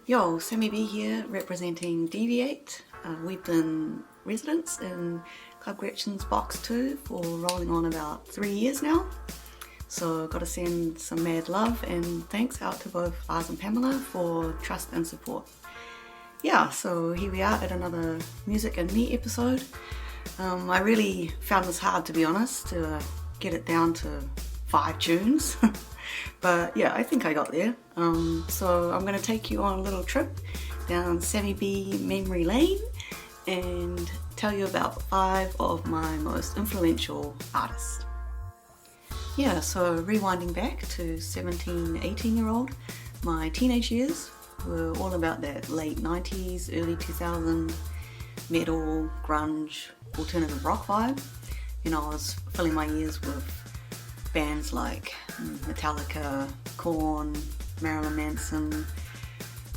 Yo, Sammy B here, representing Deviate. We've been residents in Club Gretchen's Box 2 for rolling on about 3 years now. So got to send some mad love and thanks out to both Lars and Pamela for trust and support. Yeah, so here we are at another Music and Me episode. I really found this hard, to be honest, to get it down to 5 tunes. But yeah, I think I got there. So I'm going to take you on a little trip down Sammy B memory lane and tell you about 5 of my most influential artists. Yeah, so rewinding back to 17, 18-year-old, my teenage years were all about that late 90s, early 2000s metal, grunge, alternative rock vibe. You know, I was filling my ears with bands like Metallica, Korn, Marilyn Manson,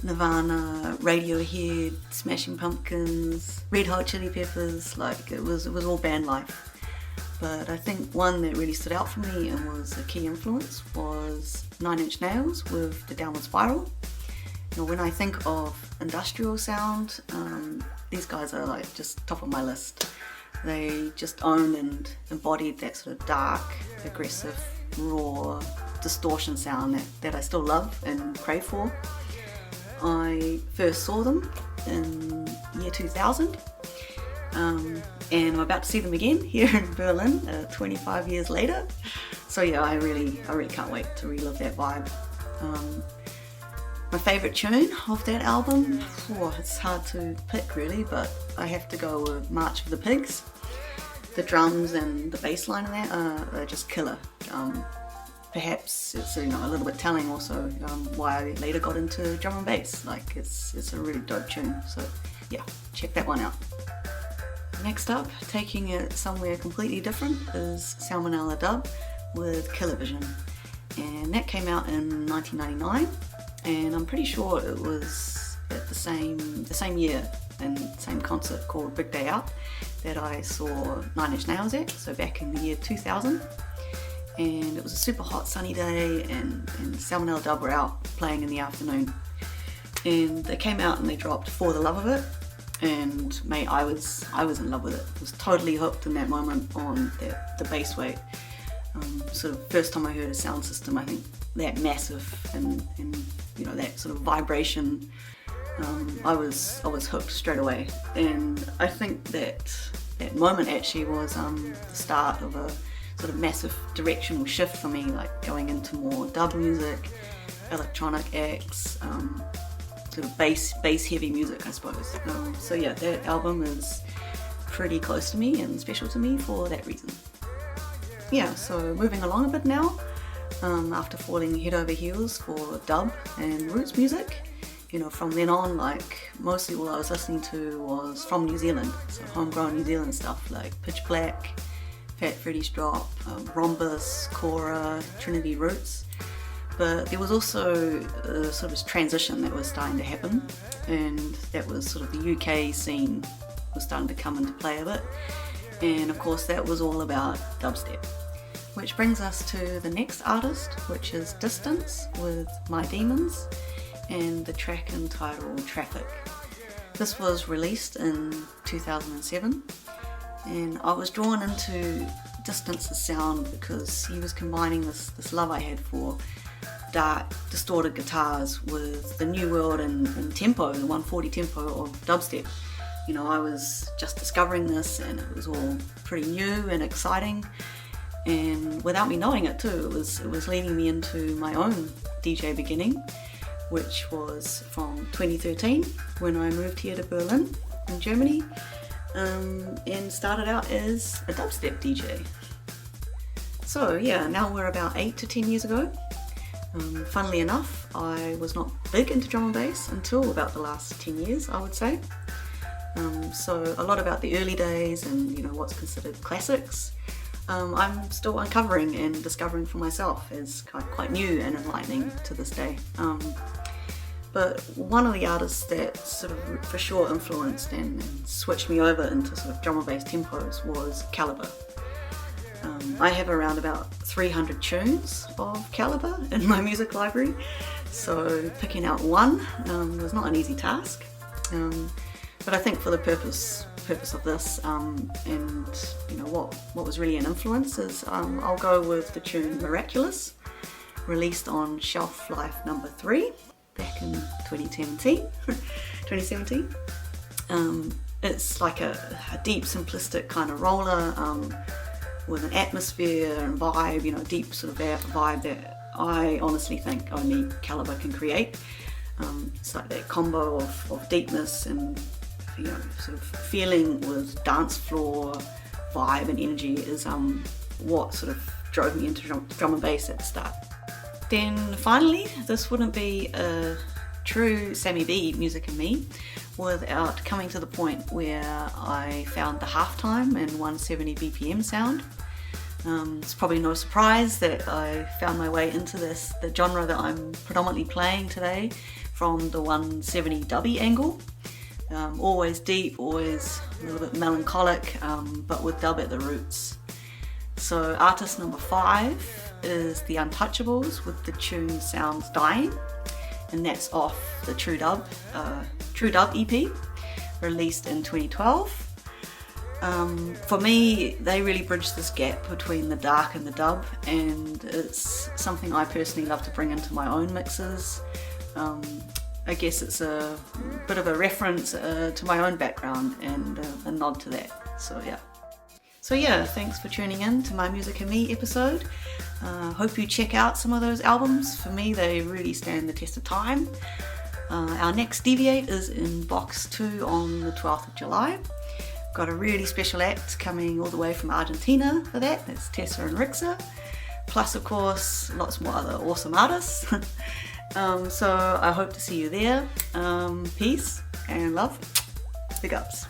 Nirvana, Radiohead, Smashing Pumpkins, Red Hot Chili Peppers. Like it was all band life. But I think one that really stood out for me and was a key influence was 9 Inch Nails with the Downward Spiral. You know, when I think of industrial sound, these guys are like just top of my list. They just owned and embodied that sort of dark, aggressive, raw distortion sound that I still love and crave for. I first saw them in year 2000, and I'm about to see them again here in Berlin 25 years later. So yeah, I really can't wait to relive that vibe. My favourite tune of that album, it's hard to pick really, but I have to go with March of the Pigs. The drums and the bass line in that are just killer. Perhaps it's a little bit telling also why I later got into drum and bass. Like it's a really dope tune. So yeah, check that one out. Next up, taking it somewhere completely different, is Salmonella Dub with Killer Vision, and that came out in 1999. And I'm pretty sure it was at the same year and same concert called Big Day Out that I saw 9 Inch Nails at, so back in the year 2000. And it was a super hot sunny day and Salmonella Dub were out playing in the afternoon. And they came out and they dropped For the Love of It, and mate, I was in love with it. I was totally hooked in that moment on the bass weight. Sort of first time I heard a sound system, I think that massive and that sort of vibration, I was hooked straight away. And I think that moment actually was the start of a sort of massive directional shift for me, like going into more dub music, electronic acts, sort of bass heavy music, I suppose. So yeah, that album is pretty close to me and special to me for that reason. Yeah, so moving along a bit now, after falling head over heels for dub and roots music, from then on, like mostly all I was listening to was from New Zealand, so homegrown New Zealand stuff like Pitch Black, Fat Freddy's Drop, Rhombus, Cora, Trinity Roots. But there was also a sort of transition that was starting to happen, and that was sort of the UK scene was starting to come into play a bit, and of course that was all about dubstep. Which brings us to the next artist, which is Distance with My Demons and the track entitled Traffic. This was released in 2007, and I was drawn into Distance's sound because he was combining this love I had for dark, distorted guitars with the new world and tempo, the 140 tempo of dubstep. I was just discovering this and it was all pretty new and exciting. And without me knowing it too, it was leading me into my own DJ beginning, which was from 2013 when I moved here to Berlin in Germany, and started out as a dubstep DJ. So yeah, now we're about 8 to 10 years ago. Funnily enough, I was not big into drum and bass until about the last 10 years, I would say. So a lot about the early days and what's considered classics, I'm still uncovering and discovering for myself as quite new and enlightening to this day. But one of the artists that sort of for sure influenced and switched me over into sort of drum and bass tempos was Calibre. I have around about 300 tunes of caliber in my music library, so picking out one was not an easy task. But I think for the purpose of this, and you know what was really an influence is I'll go with the tune Miraculous, released on Shelf Life number 3 back in 2017. It's like a deep simplistic kind of roller with an atmosphere and vibe, you know, deep sort of vibe that I honestly think only Calibre can create. It's like that combo of deepness and, you know, sort of feeling with dance floor vibe and energy is what sort of drove me into drum and bass at the start. Then finally, this wouldn't be a true Sammy B Music and Me without coming to the point where I found the halftime and 170 BPM sound. It's probably no surprise that I found my way into the genre that I'm predominantly playing today, from the 170 dubby angle. Always deep, always a little bit melancholic, but with dub at the roots. So artist number 5 is The Untouchables with the tune Sounds Dying, and that's off the True Dub EP, released in 2012. For me, they really bridge this gap between the dark and the dub, and it's something I personally love to bring into my own mixes. I guess it's a bit of a reference to my own background and a nod to that. So yeah, thanks for tuning in to my Music and Me episode. Hope you check out some of those albums. For me, they really stand the test of time. Our next Deviate is in box 2 on the 12th of July. Got a really special act coming all the way from Argentina for that. That's Tessa and Rixa. Plus, of course, lots more other awesome artists. So I hope to see you there. Peace and love. Big ups.